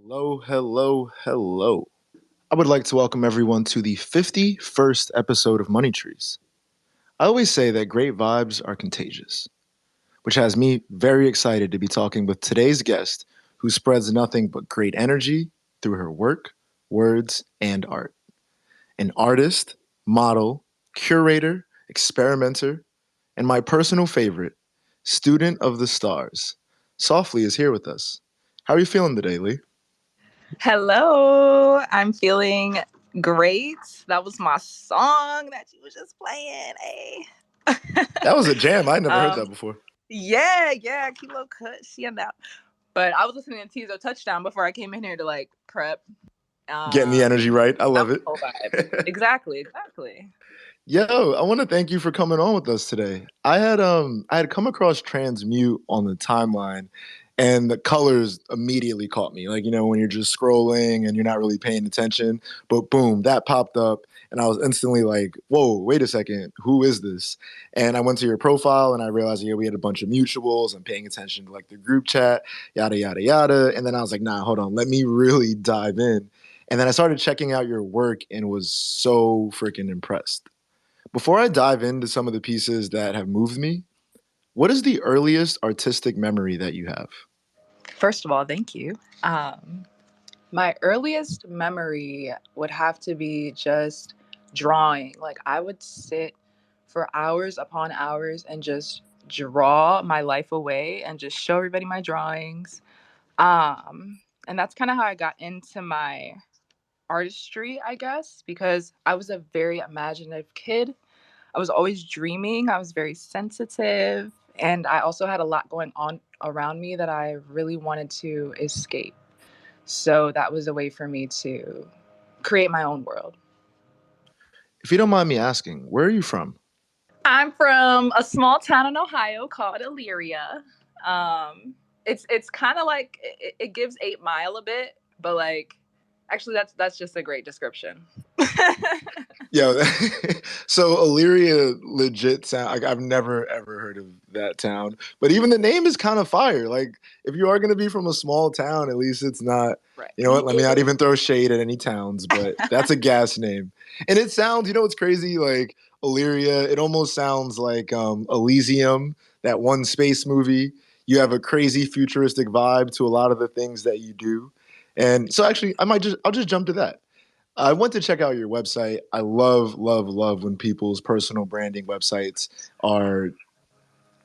Hello, hello, hello. I would like to welcome everyone to the 51st episode of Money Trees. I always say that great vibes are contagious, which has me very excited to be talking with today's guest who spreads nothing but great energy through her work, words, and art. An artist, model, curator, experimenter, and my personal favorite, student of the stars. Softly is here with us. How are you feeling today, Lee? Hello, I'm feeling great. That was my song that you was just playing. Hey. That was a jam. I never heard um, that before. yeah, Kilo Cut, she and that. But I was listening to Tizo Touchdown before I came in here to like prep. Getting the energy right. I That love was it. the whole vibe. Exactly. Yo, I want to thank you for coming on with us today. I had come across Transmute on the timeline and the colors immediately caught me. Like, when you're just scrolling and you're not really paying attention, but boom, that popped up and I was instantly like, "Whoa, wait a second. Who is this?" And I went to your profile and I realized, yeah, we had a bunch of mutuals and paying attention to like the group chat, yada yada yada, and then I was like, "Nah, hold on. Let me really dive in." And then I started checking out your work and was so freaking impressed. Before I dive into some of the pieces that have moved me, what is the earliest artistic memory that you have? First of all, thank you. Um, my earliest memory would have to be just drawing. Like I would sit for hours upon hours and just draw my life away and just show everybody my drawings. And that's kind of how I got into my artistry, I guess, because I was a very imaginative kid. I was always dreaming. I was very sensitive. And I also had a lot going on around me that I really wanted to escape. So that was a way for me to create my own world. If you don't mind me asking, where are you from? I'm from a small town in Ohio called Elyria. Um, it's kind of like it gives 8 Mile a bit, but like actually that's just a great description. Yo, so Illyria legit sound like I've never ever heard of that town. But even the name is kind of fire. Like if you are gonna be from a small town, at least it's not, Right. you know what, let me not even throw shade at any towns, but that's a gas name. And it sounds, what's crazy? Like Illyria, it almost sounds like Elysium, that one space movie. You have a crazy futuristic vibe to a lot of the things that you do. And so actually I'll just jump to that. I went to check out your website. I love, love, love when people's personal branding websites are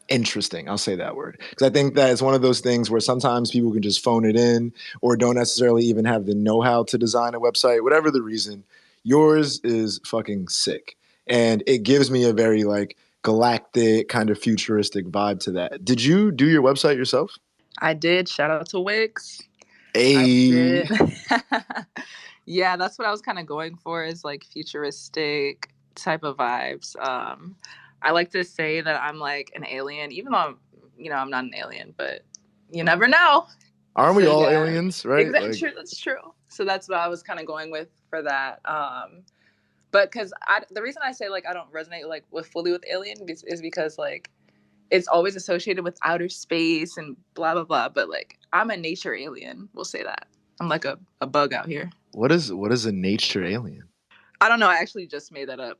interesting. I'll say that word because I think that it's one of those things where sometimes people can just phone it in or don't necessarily even have the know how to design a website, whatever the reason. Yours is fucking sick. And it gives me a very like galactic kind of futuristic vibe to that. Did you do your website yourself? I did. Shout out to Wix. I A did. Yeah, that's what I was kind of going for is like futuristic type of vibes. I like to say that I'm like an alien, even though I'm not an alien, but you never know. Aren't we So all yeah, aliens, right? exactly Like true. That's true. So that's what I was kind of going with for that. But because the reason I say like I don't resonate like with fully with alien is because like it's always associated with outer space and blah blah blah. But like I'm a nature alien. We'll say that. I'm like a bug out here. what is a nature alien? I don't know. I actually just made that up.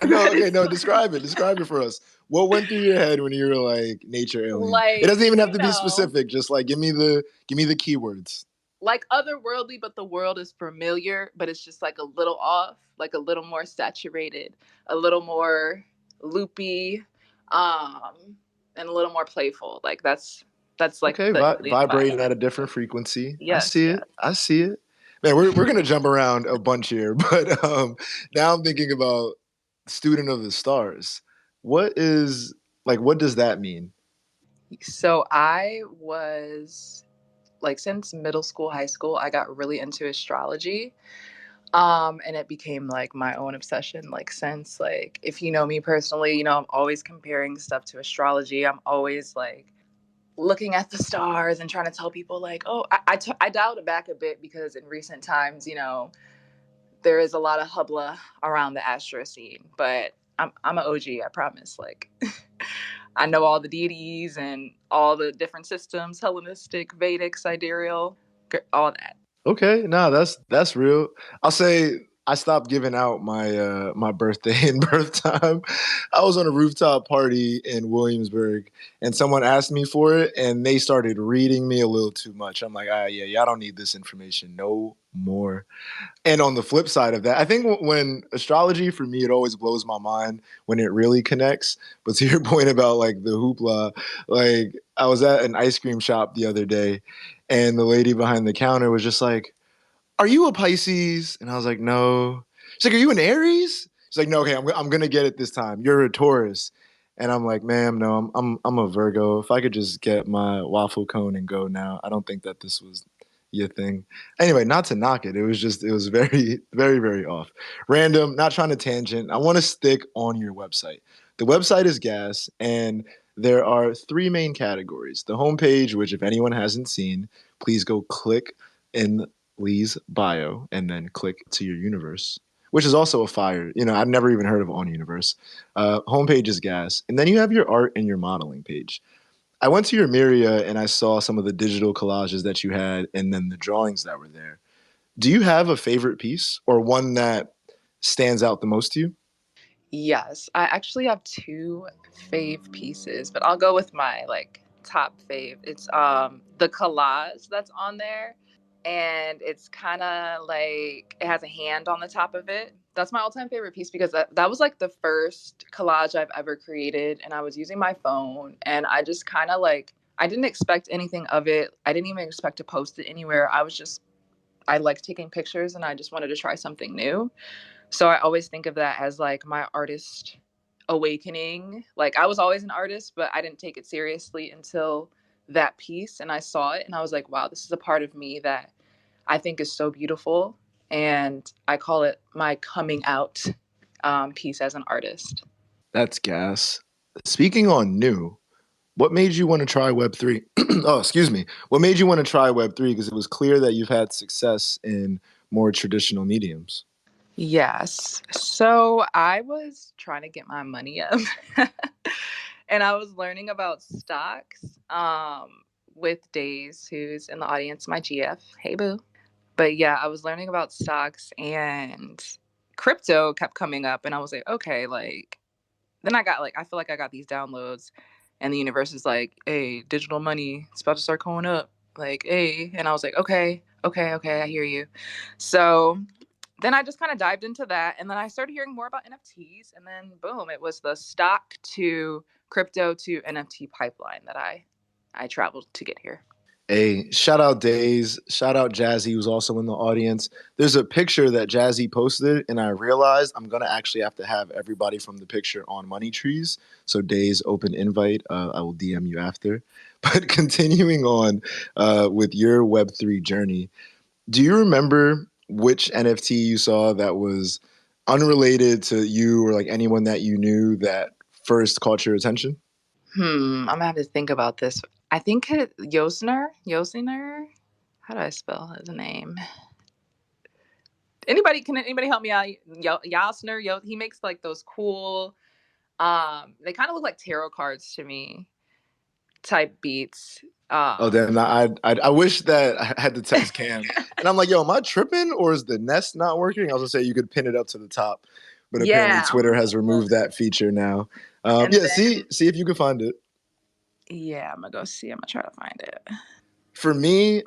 No, okay, It's no, describe it. Describe it for us. What went through your head when you were like nature alien? It like doesn't even have to be specific. Just like give me the keywords. like otherworldly, but the world is familiar, but it's just like a little off, like a little more saturated, a little more loopy, and a little more playful. Like that's like Okay, the alien vibrating vibe. at a different frequency. I Yes, see yes. it. I see it. Man, we're gonna jump around a bunch here, but now I'm thinking about student of the stars. What is what does that mean? So I was like since middle school, high school, I got really into astrology. And it became like my own obsession. Like since like if you know me personally, I'm always comparing stuff to astrology. I'm always like looking at the stars and trying to tell people like, oh, I dialed it back a bit because in recent times, there is a lot of hubla around the astro scene, but I'm an OG, I promise. Like I know all the deities and all the different systems, Hellenistic, Vedic, sidereal. all that. Okay, no, that's real. I'll say I stopped giving out my birthday and birth time. I was on a rooftop party in Williamsburg and someone asked me for it and they started reading me a little too much. I'm like, ah yeah, y'all don't need this information no more. And on the flip side of that, I think when astrology for me, it always blows my mind when it really connects. But to your point about like the hoopla, like I was at an ice cream shop the other day and the lady behind the counter was just like, "Are you a Pisces?" And I was like, "No." She's like, "Are you an Aries?" She's like, "No, okay, I'm going to get it this time. You're a Taurus." And I'm like, "Ma'am, no, I'm a Virgo. If I could just get my waffle cone and go now. I don't think that this was your thing." Anyway, not to knock it. It was very, very, very off. Random, not trying to tangent. I want to stick on your website. The website is gas, and there are three main categories. The homepage, which if anyone hasn't seen, please go click in Lee's bio and then click to your universe, which is also a fire. You know, I've never even heard of On Universe. Homepage is gas. And then you have your art and your modeling page. I went to your Miria and I saw some of the digital collages that you had and then the drawings that were there. Do you have a favorite piece or one that stands out the most to you? Yes, I actually have two fave pieces, but I'll go with my like top fave. It's the collage that's on there, and it's kind of like it has a hand on the top of it. That's my all-time favorite piece because that was like the first collage I've ever created, and I was using my phone, and I just kind of like I didn't expect anything of it. I didn't even expect to post it anywhere. I like taking pictures, and I just wanted to try something new. So I always think of that as like my artist awakening. Like I was always an artist, but I didn't take it seriously until that piece and I saw it and I was like, wow, this is a part of me that I think is so beautiful. And I call it my coming out piece as an artist. That's gas. Speaking on new, what made you want to try Web3? Oh, excuse me. What made you want to try Web3? Because it was clear that you've had success in more traditional mediums. Yes. So I was trying to get my money up and I was learning about stocks with Days, who's in the audience, my GF. Hey, boo. But yeah, I was learning about stocks and crypto kept coming up. And I was like, okay, like, then I got like, I feel like I got these downloads and the universe is like, hey, digital money, it's about to start going up. Like, hey. And I was like, okay, okay, okay, I hear you. So then I just kind of dived into that. And then I started hearing more about NFTs. And then boom, it was the stock to crypto to NFT pipeline that I traveled to get here. A shout out Days, shout out Jazzy, who's also in the audience. There's a picture that Jazzy posted, and I realized I'm gonna actually have to have everybody from the picture on Money Trees. So Days, open invite. I will DM you after. But continuing on with your Web3 journey, do you remember which NFT you saw that was unrelated to you or like anyone that you knew that first caught your attention? I'm gonna have to think about this. I think Yosner. How do I spell his name? Can anybody help me out? Yosner. He makes like those cool. They kind of look like tarot cards to me. Type beats. Oh Um, damn! I wish that I had to text Cam, and I'm like, "Yo, am I tripping or is the nest not working?" I was gonna say you could pin it up to the top, but apparently yeah, I'm Twitter gonna has go removed look, that feature now. and Yeah, then see if you can find it. yeah, I'm gonna go see. I'm gonna try to find it. For me,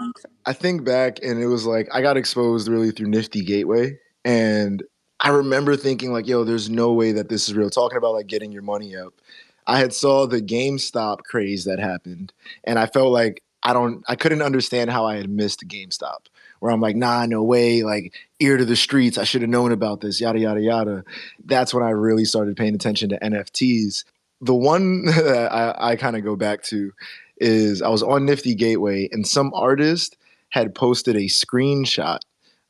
I think back and it was like I got exposed really through Nifty Gateway, and I remember thinking like, "Yo, there's no way that this is real." Talking about like getting your money up, I had saw the GameStop craze that happened, and I felt like I couldn't understand how I had missed GameStop. Where I'm like, nah, no way, like ear to the streets, I should have known about this, yada yada yada. That's when I really started paying attention to NFTs. The one that I kind of go back to is I was on Nifty Gateway and some artist had posted a screenshot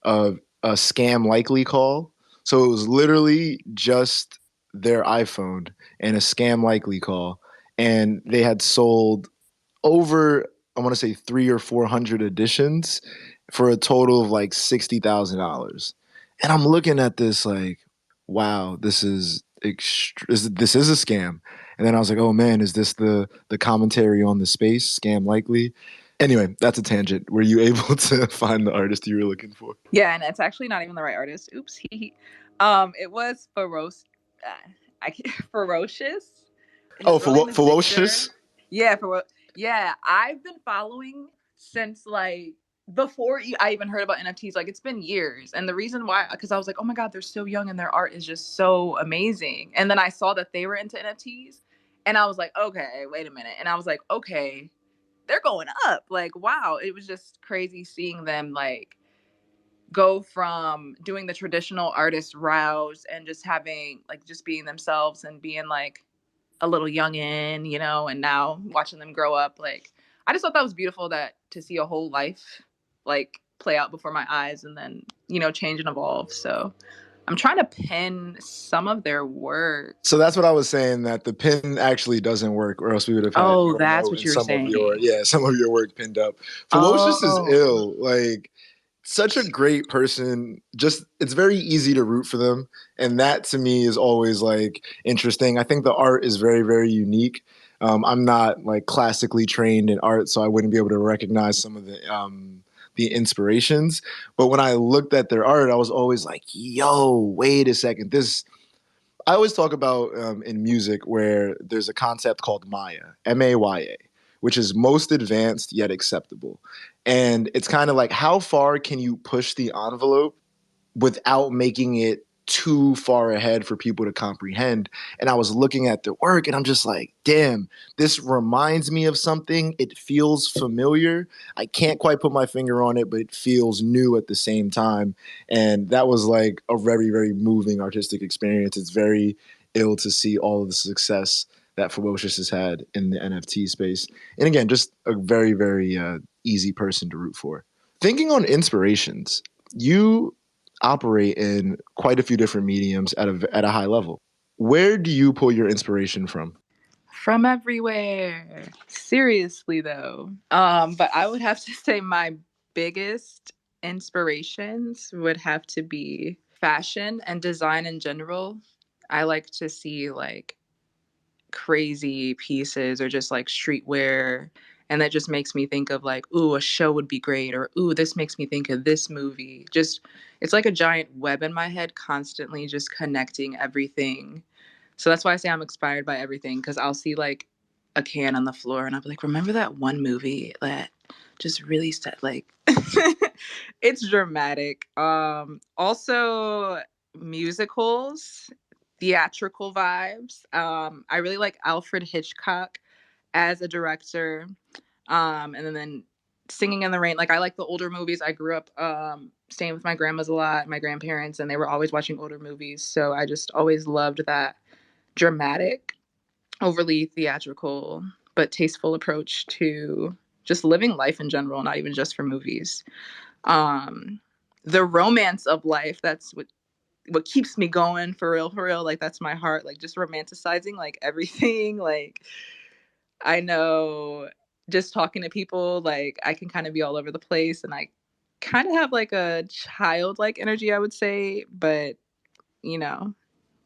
of a scam likely call. So it was literally just their iPhone and a scam likely call. And they had sold over, I want to say 300 or 400 editions for a total of like $60,000. And I'm looking at this like, wow, this is a scam. And then I was like, oh man, is this the commentary on the space scam likely? Anyway, that's a tangent. Were you able to find the artist you were looking for? Yeah, and it's actually not even the right artist. Oops. It was ferocious. Oh, His real name is Victor. ferocious. Yeah, yeah. I've been following since like before I even heard about NFTs. Like it's been years, and the reason why, because I was like, oh my god, they're so young and their art is just so amazing. And then I saw that they were into NFTs, and I was like, okay, wait a minute. And I was like, okay, they're going up. Like wow, it was just crazy seeing them like go from doing the traditional artist route and just having like just being themselves and being like a little youngin, you know, and now watching them grow up. Like I just thought that was beautiful that to see a whole life like play out before my eyes and then, you know, change and evolve. So I'm trying to pin some of their work. So that's what I was saying, that the pin actually doesn't work, or else we would have had Oh, more that's note what and you were some of your, saying. yeah, some of your work pinned up. Ferocious is Oh. ill. Like such a great person. Just it's very easy to root for them, and that to me is always like interesting. I think the art is very very unique. I'm not like classically trained in art, so I wouldn't be able to recognize some of the inspirations. But when I looked at their art, I was always like, "Yo, wait a second! This." I always talk about in music where there's a concept called Maya, Maya, which is most advanced yet acceptable. And it's kind of like how far can you push the envelope without making it too far ahead for people to comprehend. And I was looking at the work and I'm just like, damn, this reminds me of something. It feels familiar. I can't quite put my finger on it, but it feels new at the same time. And that was like a very, very moving artistic experience. It's very ill to see all of the success that Ferocious has had in the NFT space. And again, just a very, very easy person to root for. Thinking on inspirations, you operate in quite a few different mediums at a high level. Where do you pull your inspiration from? From everywhere. Seriously though. But I would have to say my biggest inspirations would have to be fashion and design in general. I like to see like crazy pieces or just like streetwear, and that just makes me think of like, ooh, a show would be great, or ooh, this makes me think of this movie. Just it's like a giant web in my head constantly just connecting everything. So that's why I say I'm inspired by everything, because I'll see like a can on the floor and I'll be like, remember that one movie that just really set like it's dramatic. Also musicals, theatrical vibes. I really like Alfred Hitchcock as a director. And then Singing in the Rain. Like I like the older movies. I grew up staying with my grandmas a lot, my grandparents, and they were always watching older movies. So I just always loved that dramatic, overly theatrical, but tasteful approach to just living life in general, not even just for movies. Um, the romance of life, that's what keeps me going, for real, for real. Like that's my heart, like just romanticizing like everything. Like I know just talking to people, like I can kind of be all over the place, and I kind of have like a childlike energy, I would say, but you know,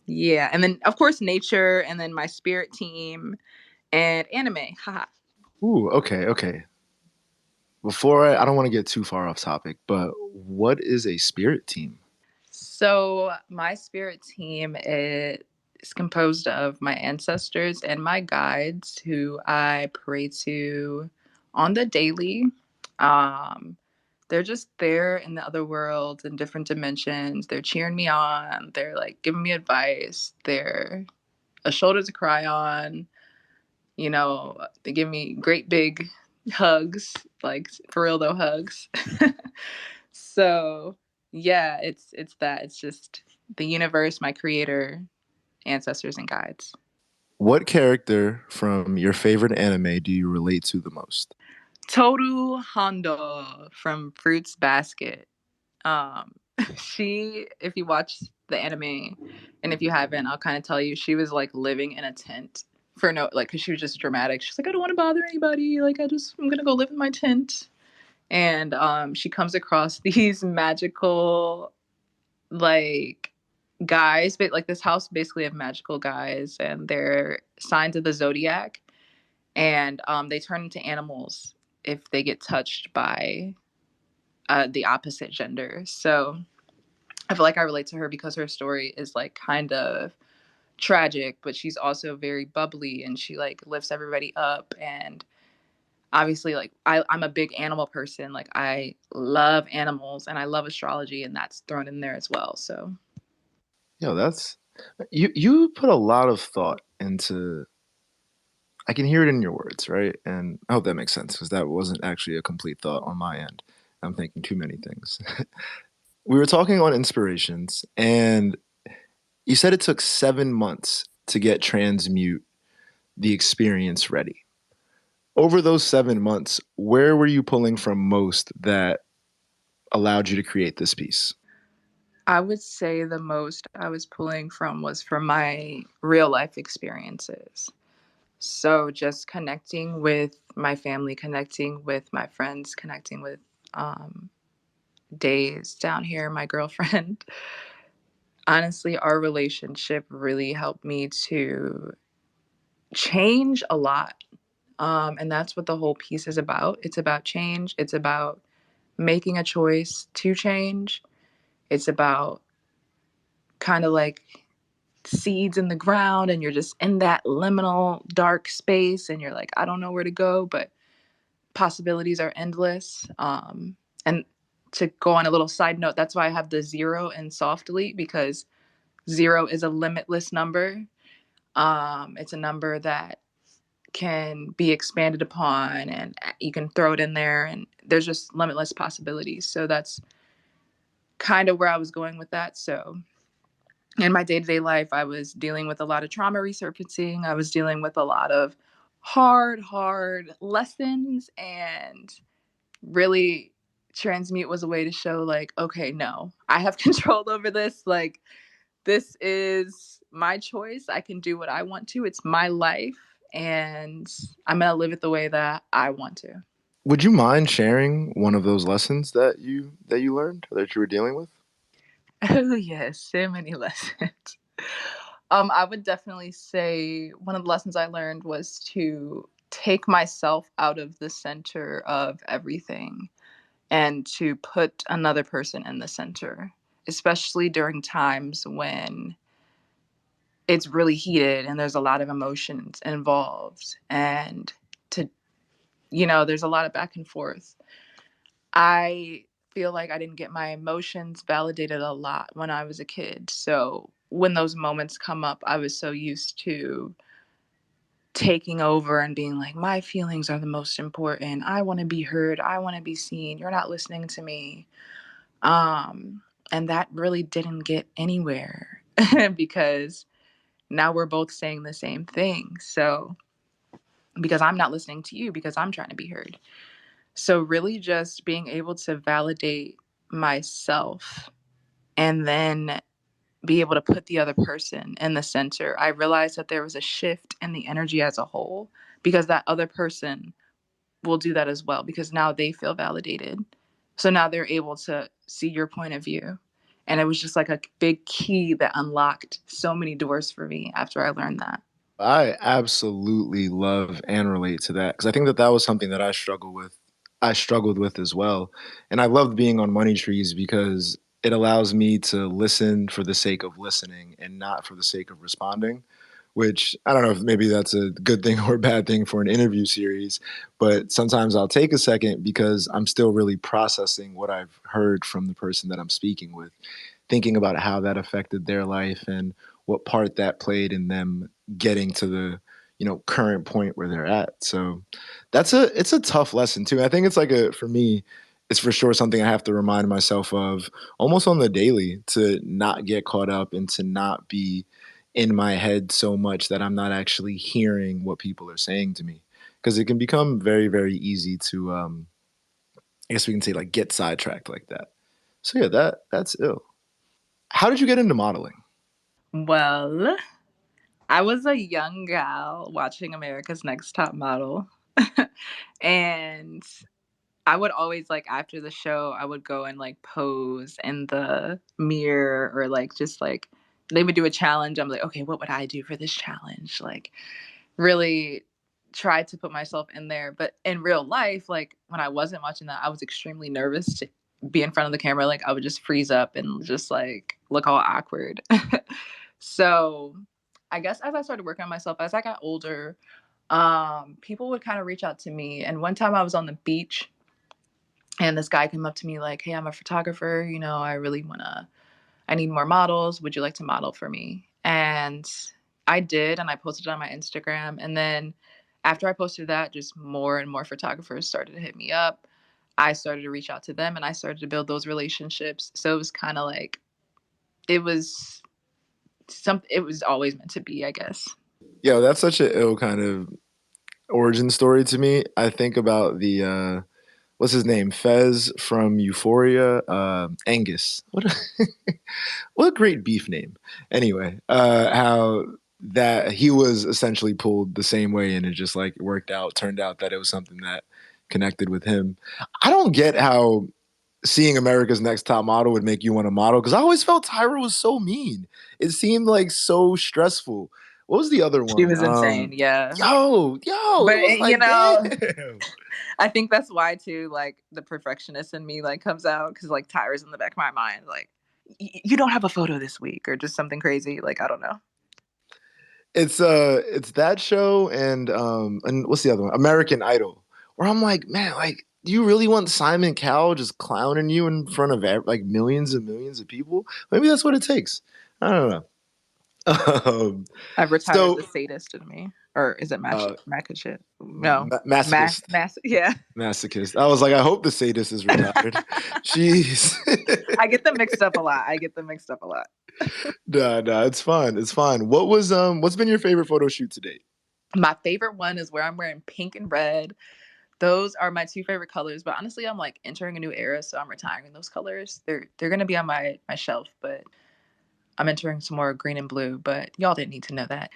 yeah. And then of course nature, and then my spirit team and anime. Haha. Ooh, okay, okay. I don't want to get too far off topic, but what is a spirit team? So my spirit team is composed of my ancestors and my guides who I pray to on the daily. Um, they're just there in the other worlds in different dimensions. They're cheering me on. They're like giving me advice. They're a shoulder to cry on. You know, they give me great big hugs, like for real though hugs. So yeah, it's that. It's just the universe, my creator, ancestors, and guides. What character from your favorite anime do you relate to the most? Toru Hondo from Fruits Basket. Um, she, if you watch the anime, and if you haven't, I'll kind of tell you, she was like living in a tent for no, like, cause she was just dramatic. She's like, I don't want to bother anybody. Like, I'm gonna go live in my tent. And she comes across these magical, like, guys, but like this house basically of magical guys, and they're signs of the zodiac, and they turn into animals if they get touched by the opposite gender. So I feel like I relate to her because her story is like kind of tragic, but she's also very bubbly and she like lifts everybody up. And obviously, like I'm a big animal person. Like I love animals and I love astrology, and that's thrown in there as well. So Yo, that's you put a lot of thought into. I can hear it in your words, right? And I hope that makes sense because that wasn't actually a complete thought on my end. I'm thinking too many things. We were talking on inspirations, and you said it took 7 months to get Transmute the experience ready. Over those 7 months, where were you pulling from most that allowed you to create this piece? I would say the most I was pulling from was from my real life experiences. So just connecting with my family, connecting with my friends, connecting with um, Days down here, my girlfriend. Honestly, our relationship really helped me to change a lot. And that's what the whole piece is about. It's about change. It's about making a choice to change. It's about kind of like seeds in the ground, and you're just in that liminal dark space, and you're like, I don't know where to go, but possibilities are endless. And to go on a little side note, that's why I have the zero in soft delete, because zero is a limitless number. It's a number that can be expanded upon and you can throw it in there and there's just limitless possibilities. So that's kind of where I was going with that. So in my day-to-day life, I was dealing with a lot of trauma resurfacing. I was dealing with a lot of hard lessons, and really Transmute was a way to show like, okay, no, I have control over this. Like, this is my choice. I can do what I want to. It's my life, and I'm going to live it the way that I want to. Would you mind sharing one of those lessons that you learned or that you were dealing with? Oh, yes, so many lessons. I would definitely say one of the lessons I learned was to take myself out of the center of everything and to put another person in the center, especially during times when it's really heated and there's a lot of emotions involved. And to, there's a lot of back and forth. I feel like I didn't get my emotions validated a lot when I was a kid. So when those moments come up, I was so used to taking over and being like, my feelings are the most important. I want to be heard. I want to be seen. You're not listening to me. Um, and that really didn't get anywhere because now we're both saying the same thing. So, because I'm not listening to you because I'm trying to be heard. So, really just being able to validate myself and then be able to put the other person in the center. I realized that there was a shift in the energy as a whole because that other person will do that as well because now they feel validated. So now they're able to see your point of view. And it was just like a big key that unlocked so many doors for me after I learned that. I absolutely love and relate to that because I think that was something that I struggled with as well. And I loved being on Money Trees because it allows me to listen for the sake of listening and not for the sake of responding, which I don't know if maybe that's a good thing or a bad thing for an interview series, but sometimes I'll take a second because I'm still really processing what I've heard from the person that I'm speaking with, thinking about how that affected their life and what part that played in them getting to the current point where they're at. So it's a tough lesson too. I think it's like a for me it's for sure something I have to remind myself of almost on the daily to not get caught up and to not be in my head so much that I'm not actually hearing what people are saying to me because it can become very very easy to I guess we can say like get sidetracked like that. So yeah, that's ill. How did you get into modeling? Well, I was a young gal watching America's Next Top Model. And I would always like after the show, I would go and like pose in the mirror or like just like they would do a challenge. I'm like, okay, what would I do for this challenge? Like really tried to put myself in there. But in real life, like when I wasn't watching that, I was extremely nervous to be in front of the camera. Like I would just freeze up and just like look all awkward. So I guess as I started working on myself, as I got older, people would kind of reach out to me. And one time I was on the beach and this guy came up to me like, "Hey, I'm a photographer. You know, I need more models. Would you like to model for me?" And I did, and I posted it on my Instagram. And then after I posted that, just more and more photographers started to hit me up. I started to reach out to them and I started to build those relationships. So it was kind of like, it was it was always meant to be, I guess. Yo, that's such an ill kind of origin story to me. I think about the what's his name? Fez from Euphoria. Angus. What a great beef name. Anyway, how that he was essentially pulled the same way and it just like worked out, turned out that it was something that connected with him. I don't get how seeing America's Next Top Model would make you want to model because I always felt Tyra was so mean. It seemed like so stressful. What was the other She one? was insane, yeah. Yo, But it was you like, know, damn. I think that's why too, like the perfectionist in me like comes out because like Tyra's in the back of my mind, like you don't have a photo this week or just something crazy. Like I don't know. It's that show and what's the other one? American Idol. Where I'm like, man, like, do you really want Simon Cowell just clowning you in front of like millions and millions of people? Maybe that's what it takes. I don't know. Um, I've retired the so sadist in me, or is it uh, Machit? No, masochist, Yeah. masochist. I was like, I hope the sadist is retired. Jeez. I get them mixed up a lot. Nah, it's fine. It's fine. What's been your favorite photo shoot to date? My favorite one is where I'm wearing pink and red. Those are my two favorite colors. But honestly, I'm like entering a new era, so I'm retiring those colors. They're gonna be on my shelf, but I'm entering some more green and blue. But y'all didn't need to know that.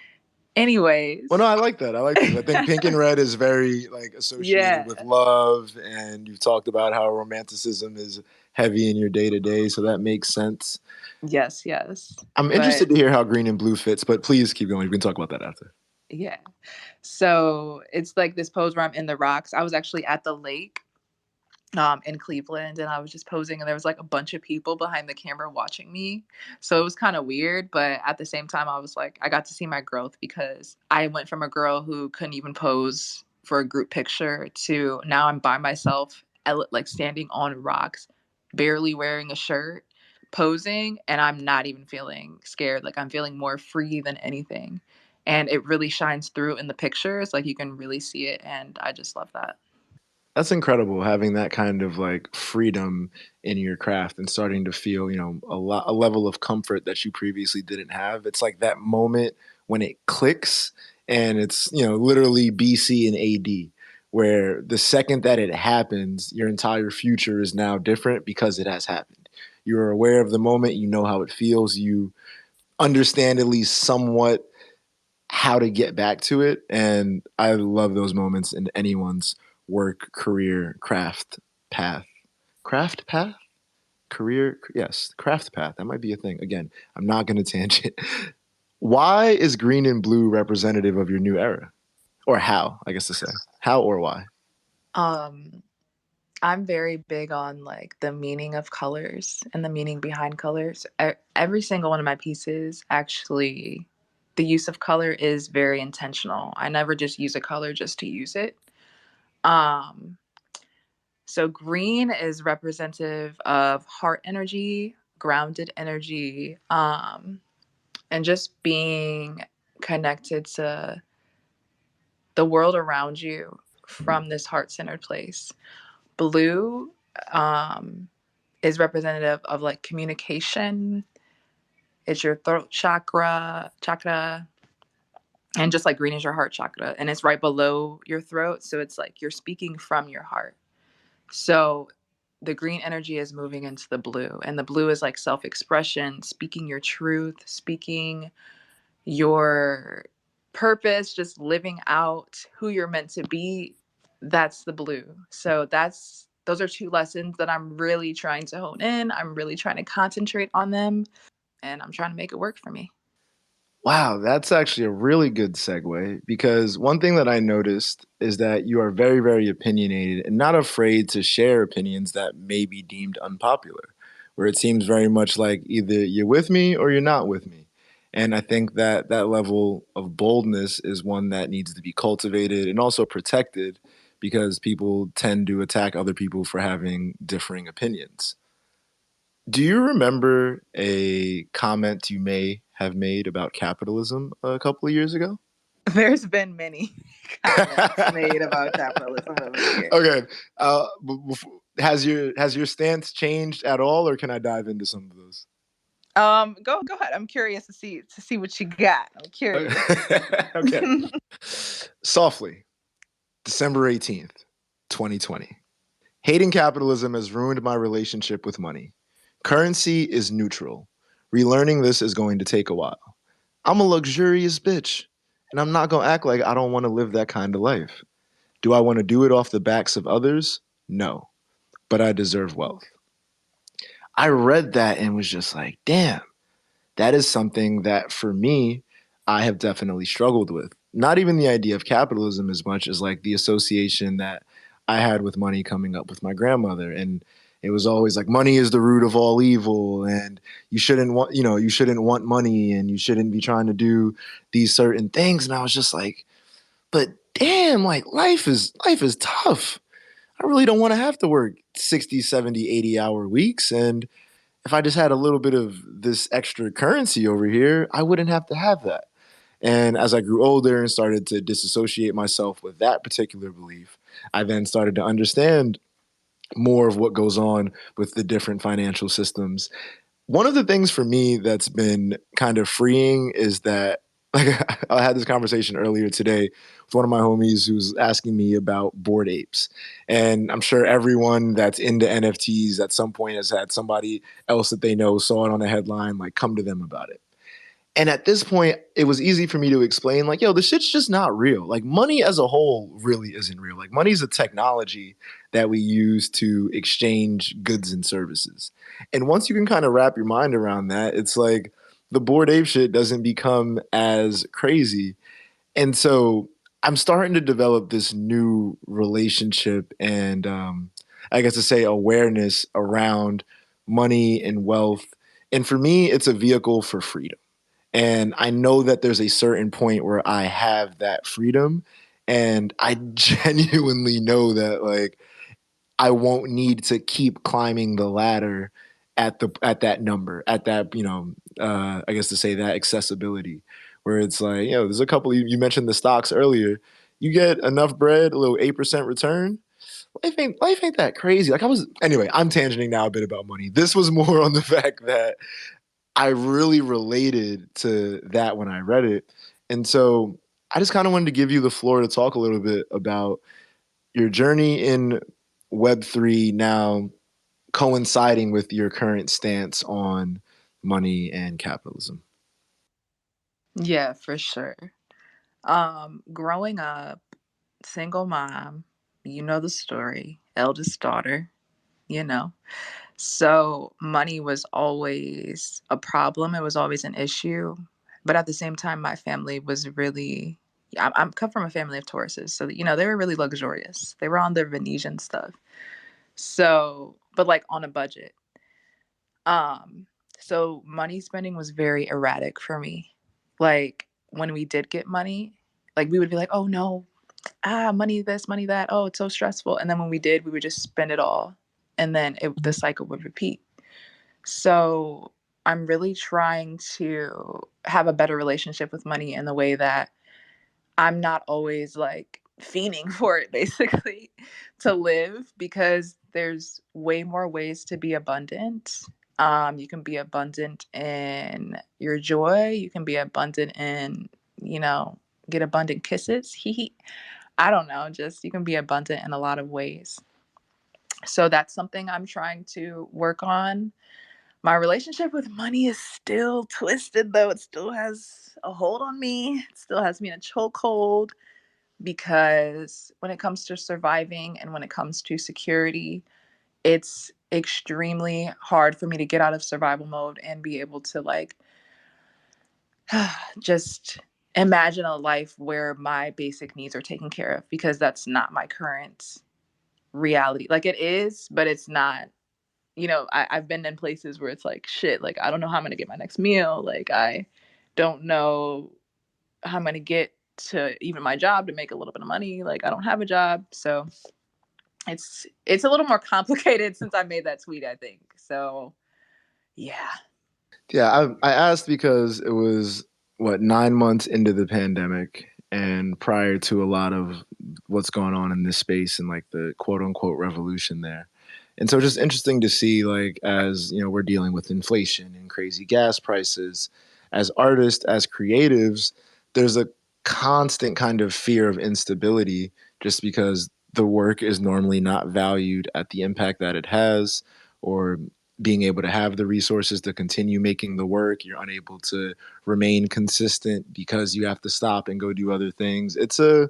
Well, no, Anyways, I like that. I like that. I think pink and red is very like associated yeah, with love, and you've talked about how romanticism is heavy in your day to day, so that makes sense. yes, yes. I'm But interested to hear how green and blue fits, but please keep going. We can talk about that after. yeah, so it's like this pose where I'm in the rocks. I was actually at the lake in Cleveland and I was just posing and there was like a bunch of people behind the camera watching me. So it was kind of weird, but at the same time I was like I got to see my growth because I went from a girl who couldn't even pose for a group picture to now I'm by myself like standing on rocks, barely wearing a shirt, posing and I'm not even feeling scared. Like I'm feeling more free than anything. And it really shines through in the pictures, like you can really see it and I just love that. That's incredible having that kind of like freedom in your craft and starting to feel, a level of comfort that you previously didn't have. It's like that moment when it clicks and it's, literally BC and AD where the second that it happens, your entire future is now different because it has happened. You're aware of the moment, you know how it feels, you understand at least somewhat how to get back to it. And I love those moments in anyone's work, career, craft path. Craft path? Career? Yes, craft path. That might be a thing. Again, I'm not going to tangent. Why is green and blue representative of your new era? Or how, I guess to say. How or why? Um I'm very big on like the meaning of colors and the meaning behind colors. Every single one of my pieces, actually, the use of color is very intentional. I never just use a color just to use it. Um, so green is representative of heart energy, grounded energy, and just being connected to the world around you from this heart centered place. Blue um, is representative of like communication. It's your throat chakra, and just like green is your heart chakra, and it's right below your throat. So it's like you're speaking from your heart. So the green energy is moving into the blue, and the blue is like self expression, speaking your truth, speaking your purpose, just living out who you're meant to be. That's the blue. So those are two lessons that I'm really trying to hone in. I'm really trying to concentrate on them and I'm trying to make it work for me. Wow, that's actually a really good segue because one thing that I noticed is that you are very, very opinionated and not afraid to share opinions that may be deemed unpopular, where it seems very much like either you're with me or you're not with me. And I think that that level of boldness is one that needs to be cultivated and also protected because people tend to attack other people for having differing opinions. Do you remember a comment you may have made about capitalism a couple of years ago? There's been many comments made about capitalism over the years. Okay. Has your stance changed at all, or can I dive into some of those? Go ahead. I'm curious to see what you got. I'm curious. Okay. Softly, December 18th, 2020. Hating capitalism has ruined my relationship with money. Currency is neutral. Relearning this is going to take a while. I'm a luxurious bitch, and I'm not going to act like I don't want to live that kind of life. Do I want to do it off the backs of others? No, but I deserve wealth. I read that and was just like, damn, that is something that for me, I have definitely struggled with. Not even the idea of capitalism as much as like the association that I had with money coming up with my grandmother. And it was always like money is the root of all evil and you shouldn't want money and you shouldn't be trying to do these certain things. And I was just like, but damn, like life is tough. I really don't want to have to work 60, 70, 80 hour weeks. And if I just had a little bit of this extra currency over here, I wouldn't have to have that. And as I grew older and started to disassociate myself with that particular belief, I then started to understand more of what goes on with the different financial systems. One of the things for me that's been kind of freeing is that like I had this conversation earlier today with one of my homies who's asking me about bored apes. And I'm sure everyone that's into NFTs at some point has had somebody else that they know saw it on a headline, like come to them about it. And at this point, it was easy for me to explain, like, yo, this shit's just not real. Like, money as a whole really isn't real. Like, money's a technology that we use to exchange goods and services. And once you can kind of wrap your mind around that, it's like the bored ape shit doesn't become as crazy. And so I'm starting to develop this new relationship and, I guess to say, awareness around money and wealth. And for me, it's a vehicle for freedom. And I know that there's a certain point where I have that freedom. And I genuinely know that like I won't need to keep climbing the ladder at that number, at that, I guess to say that accessibility, where it's like, there's a couple you mentioned the stocks earlier. You get enough bread, a little 8% return. Life ain't that crazy. Like I was anyway, I'm tangenting now a bit about money. This was more on the fact that I really related to that when I read it. And so I just kind of wanted to give you the floor to talk a little bit about your journey in Web3 now coinciding with your current stance on money and capitalism. Yeah, for sure. Growing up, single mom, you know the story, eldest daughter, you know. So money was always a problem. It was always an issue. But at the same time, my family was really, I'm come from a family of Tauruses. So, they were really luxurious. They were on their Venetian stuff. So, but like on a budget. Um, so money spending was very erratic for me. Like when we did get money, like we would be like, oh no, money this, money that. Oh, it's so stressful. And then when we did, we would just spend it all. And then the cycle would repeat. So I'm really trying to have a better relationship with money in the way that I'm not always like fiending for it, basically, to live because there's way more ways to be abundant. You can be abundant in your joy. You can be abundant in, you know, get abundant kisses. I don't know. Just you can be abundant in a lot of ways. So that's something I'm trying to work on. My relationship with money is still twisted, though. It still has a hold on me. It still has me in a chokehold because when it comes to surviving and when it comes to security, it's extremely hard for me to get out of survival mode and be able to like just imagine a life where my basic needs are taken care of, because that's not my current reality. Like it is, but it's not. I've been in places where it's like, shit, like I don't know how I'm gonna get my next meal. Like I don't know how I'm gonna get to even my job to make a little bit of money. Like I don't have a job. So it's a little more complicated since I made that tweet, I think. So yeah. Yeah, I asked because it was what 9 months into the pandemic and prior to a lot of what's going on in this space and like the quote unquote revolution there. And so just interesting to see like as you know we're dealing with inflation and crazy gas prices as artists as creatives there's a constant kind of fear of instability just because the work is normally not valued at the impact that it has or being able to have the resources to continue making the work. You're unable to remain consistent because you have to stop and go do other things. It's a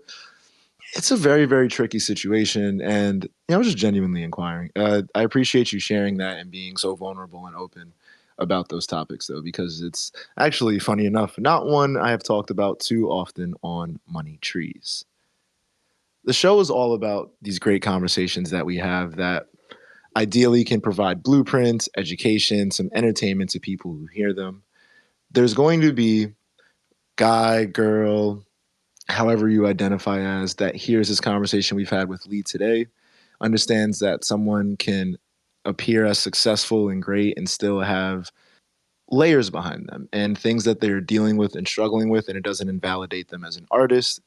very very tricky situation, and I was just genuinely inquiring. I appreciate you sharing that and being so vulnerable and open about those topics, though, because it's actually funny enough not one I have talked about too often on Money Trees. The show is all about these great conversations that we have that ideally can provide blueprints, education, some entertainment to people who hear them. There's going to be guy, girl, however you identify as, that hears this conversation we've had with Lee today, understands that someone can appear as successful and great and still have layers behind them and things that they're dealing with and struggling with, and it doesn't invalidate them as an artist.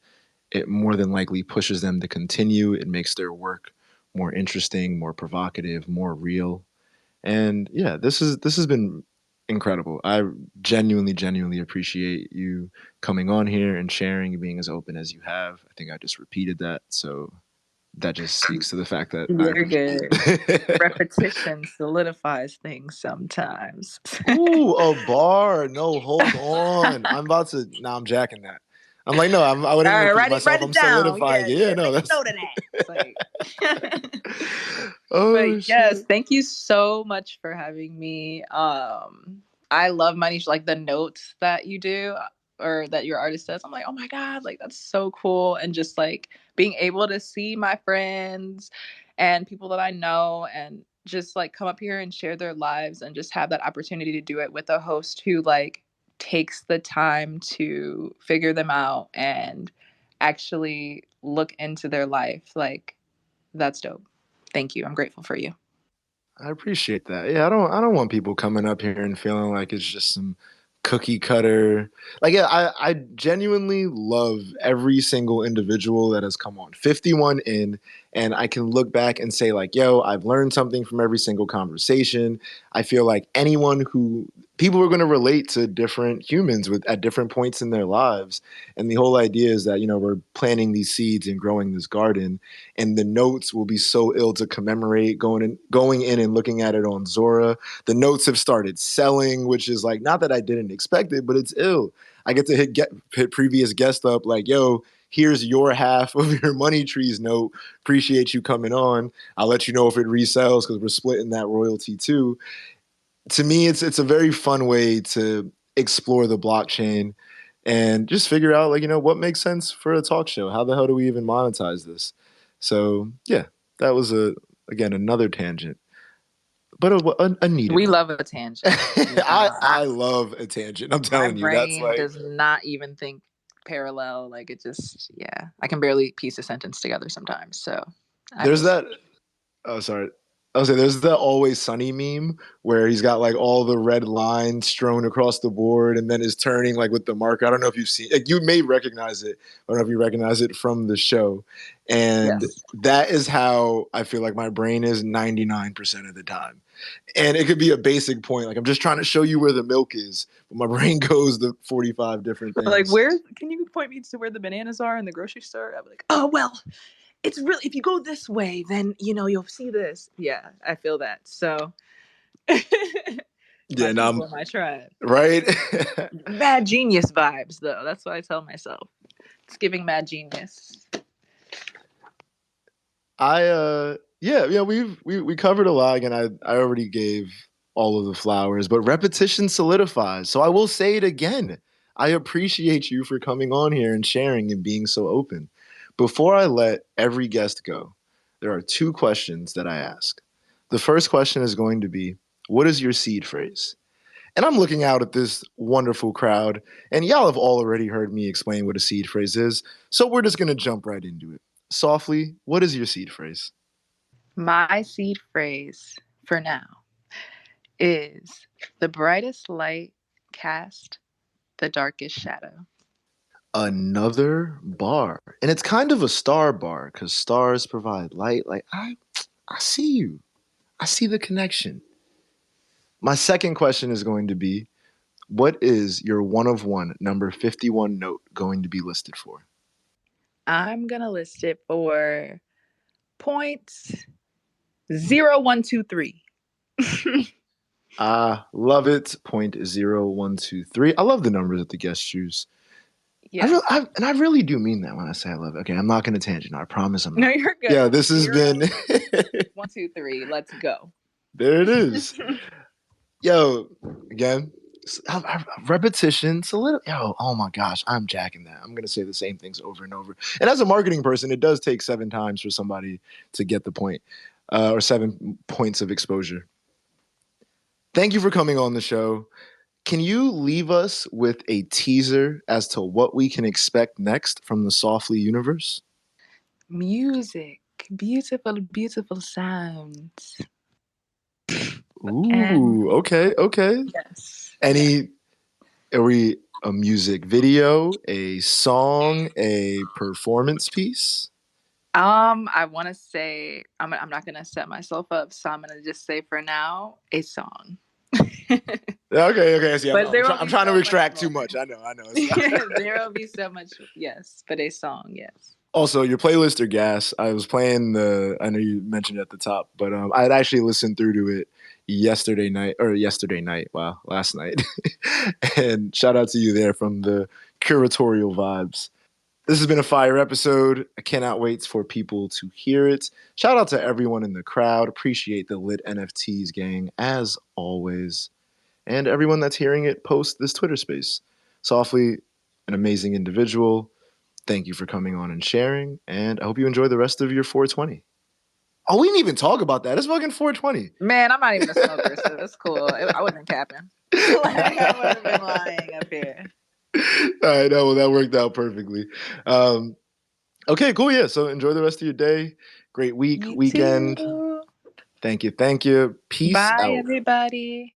It more than likely pushes them to continue. It makes their work more interesting, more provocative, more real. And yeah, this has been incredible. I genuinely appreciate you coming on here and sharing and being as open as you have. I think I just repeated that, so that just speaks to the fact that I You're good. appreciate. Repetition solidifies things sometimes. Ooh, a bar. No, hold on. I'm about to. Nah, I'm jacking that. I'm like, no, I All wouldn't right, repeat write myself. it I'm down. solidifying Yeah, it. Yeah, yeah. no, Make a that's. note of that. It's like Oh but yes, shit. thank you so much for having me. I love Manish, like the notes that you do or that your artist does. I'm like, oh my God, like that's so cool. And just like being able to see my friends and people that I know and just like come up here and share their lives and just have that opportunity to do it with a host who like takes the time to figure them out and actually look into their life. Like that's dope. Thank you. I'm grateful for you. I appreciate that. Yeah, I don't want people coming up here and feeling like it's just some cookie cutter. Like yeah, I genuinely love every single individual that has come on. 51 in, and I can look back and say like, yo, I've learned something from every single conversation. I feel like anyone who people are going to relate to different humans with at different points in their lives. And the whole idea is that, we're planting these seeds and growing this garden and the notes will be so ill to commemorate going in and looking at it on Zora. The notes have started selling, which is like not that I didn't expect it, but it's ill. I get to hit previous guest up like, yo, here's your half of your Money Trees note. Appreciate you coming on. I'll let you know if it resells because we're splitting that royalty too. To me, it's a very fun way to explore the blockchain and just figure out like what makes sense for a talk show. How the hell do we even monetize this? So yeah, that was a again another tangent, but a needed We one. love a tangent. I love a tangent. I'm My telling you, that's brain like does not even think parallel. Like it just, yeah, I can barely piece a sentence together sometimes. So I there's feel so. that. Oh, sorry. I was saying there's the Always Sunny meme where he's got like all the red lines strewn across the board and then is turning like with the marker. I don't know if you've seen like you may recognize it. I don't know if you recognize it from the show. And Yes. that is how I feel like my brain is 99% of the time. And it could be a basic point. Like I'm just trying to show you where the milk is, but my brain goes to 45 different Like, things. where can you point me to where the bananas are in the grocery store? I'm like, oh, well, it's really, if you go this way, then, you'll see this. Yeah, I feel that. So, my Yeah, and I'm people, my tribe. right. Mad genius vibes, though. That's what I tell myself. It's giving mad genius. Yeah, we covered a lot and I already gave all of the flowers, but repetition solidifies. So I will say it again. I appreciate you for coming on here and sharing and being so open. Before I let every guest go, there are two questions that I ask. The first question is going to be, what is your seed phrase? And I'm looking out at this wonderful crowd, and y'all have all already heard me explain what a seed phrase is, so we're just going to jump right into it. Softly, what is your seed phrase? My seed phrase for now is the brightest light cast the darkest shadow. Another bar. And it's kind of a star bar because stars provide light. Like, I see you. I see the connection. My second question is going to be, what is your one of one number 51 note going to be listed for? I'm gonna list it for points 0123. Love it. Point 0123. I love the numbers that the guests choose. Yes. I really do mean that when I say I love it. Okay, I'm not going to tangent. I promise I'm No, not. you're good. Yeah, this has been 123. Let's go. there. It is. Yo, again, repetition. Yo, oh my gosh, I'm jacking that. I'm gonna say the same things over and over. And as a marketing person, it does take 7 times for somebody to get the point, or 7 points of exposure. Thank you for coming on the show. Can you leave us with a teaser as to what we can expect next from the Softly universe? Music. Beautiful, beautiful sounds. And Ooh, okay, okay. yes. Any, are we a music video, a song, a performance piece? I want to say I'm not gonna set myself up, so I'm gonna just say for now a song. Okay, okay. See, But there will I'm be trying to so much extract too more. much. I know. There will be so much, yes, but a song, yes. Also, your playlist are gas. I was playing I know you mentioned it at the top, but I had actually listened through to it yesterday night. Wow, last night. And shout out to you there from the curatorial vibes. This has been a fire episode. I cannot wait for people to hear it. Shout out to everyone in the crowd. Appreciate the lit NFTs gang as always. And everyone that's hearing it post this Twitter space. Softly, an amazing individual. Thank you for coming on and sharing. And I hope you enjoy the rest of your 420. Oh, we didn't even talk about that. It's fucking 420. Man, I'm not even a smoker, so that's cool. I wasn't capping. Like, I would have been lying up here. All right, no, well, that worked out perfectly. Okay, cool. Yeah, so enjoy the rest of your day. Great week, You weekend. too. Thank you. Thank you. Peace Bye, out. everybody.